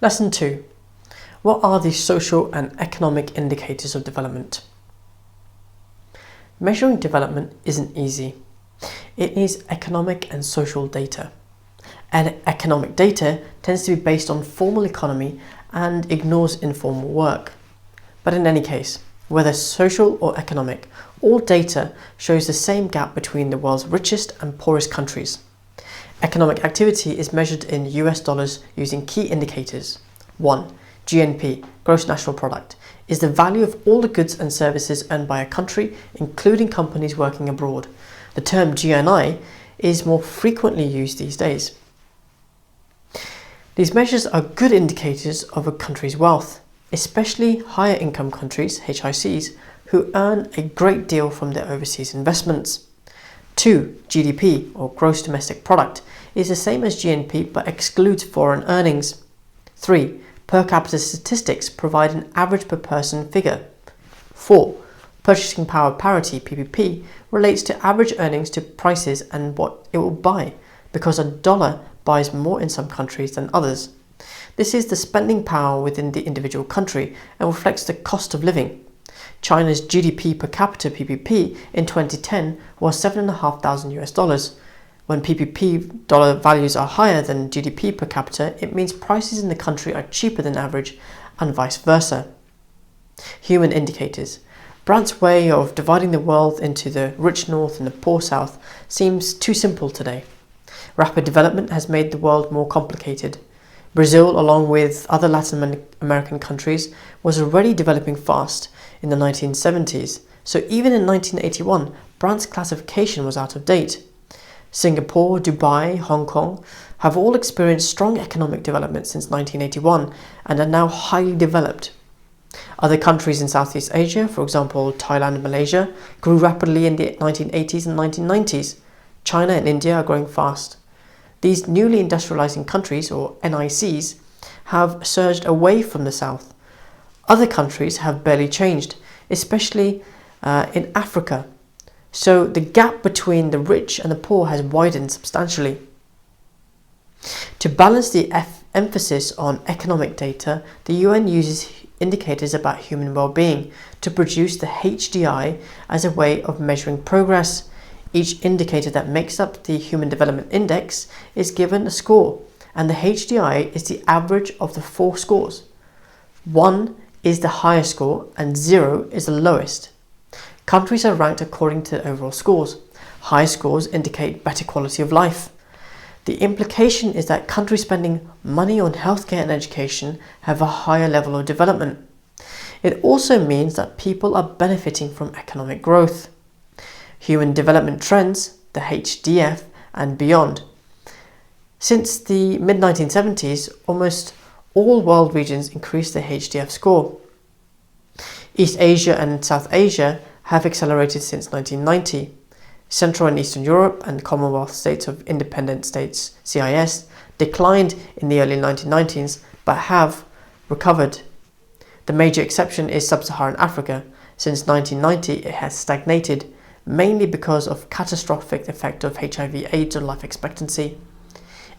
Lesson 2. What are the social and economic indicators of development? Measuring development isn't easy. It needs economic and social data. And economic data tends to be based on formal economy and ignores informal work. But in any case, whether social or economic, all data shows the same gap between the world's richest and poorest countries. Economic activity is measured in US dollars using key indicators. 1. GNP, Gross National Product, is the value of all the goods and services earned by a country, including companies working abroad. The term GNI is more frequently used these days. These measures are good indicators of a country's wealth, especially higher income countries, HICs, who earn a great deal from their overseas investments. 2. GDP, or Gross Domestic Product, is the same as GNP but excludes foreign earnings. 3. Per capita statistics provide an average per person figure. 4. Purchasing power parity, PPP, relates to average earnings to prices and what it will buy, because a dollar buys more in some countries than others. This is the spending power within the individual country and reflects the cost of living. China's GDP per capita PPP in 2010 was $7,500. When PPP dollar values are higher than GDP per capita, it means prices in the country are cheaper than average and vice versa. Human indicators. Brandt's way of dividing the world into the rich north and the poor south seems too simple today. Rapid development has made the world more complicated. Brazil, along with other Latin American countries, was already developing fast in the 1970s, so even in 1981, Brandt's classification was out of date. Singapore, Dubai, Hong Kong have all experienced strong economic development since 1981 and are now highly developed. Other countries in Southeast Asia, for example Thailand and Malaysia, grew rapidly in the 1980s and 1990s. China and India are growing fast. These newly industrializing countries, or NICs, have surged away from the south. Other countries have barely changed, especially in Africa. So the gap between the rich and the poor has widened substantially. To balance the emphasis on economic data, the UN uses indicators about human well-being to produce the HDI as a way of measuring progress. Each indicator that makes up the Human Development Index is given a score, and the HDI is the average of the 4 scores. 1 is the highest score and 0 is the lowest. Countries are ranked according to overall scores. High scores indicate better quality of life. The implication is that countries spending money on healthcare and education have a higher level of development. It also means that people are benefiting from economic growth. Human Development Trends, the HDF, and beyond. Since the mid-1970s, almost all world regions increased their HDF score. East Asia and South Asia have accelerated since 1990. Central and Eastern Europe and Commonwealth States of Independent States, CIS, declined in the early 1990s but have recovered. The major exception is Sub-Saharan Africa. Since 1990, it has stagnated, mainly because of catastrophic effect of HIV/AIDS on life expectancy.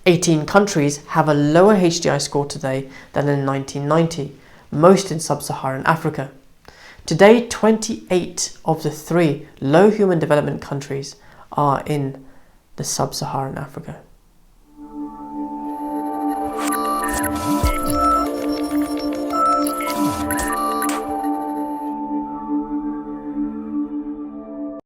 18 countries have a lower HDI score today than in 1990, most in Sub-Saharan Africa. Today, 28 of the 3 low human development countries are in the Sub-Saharan Africa.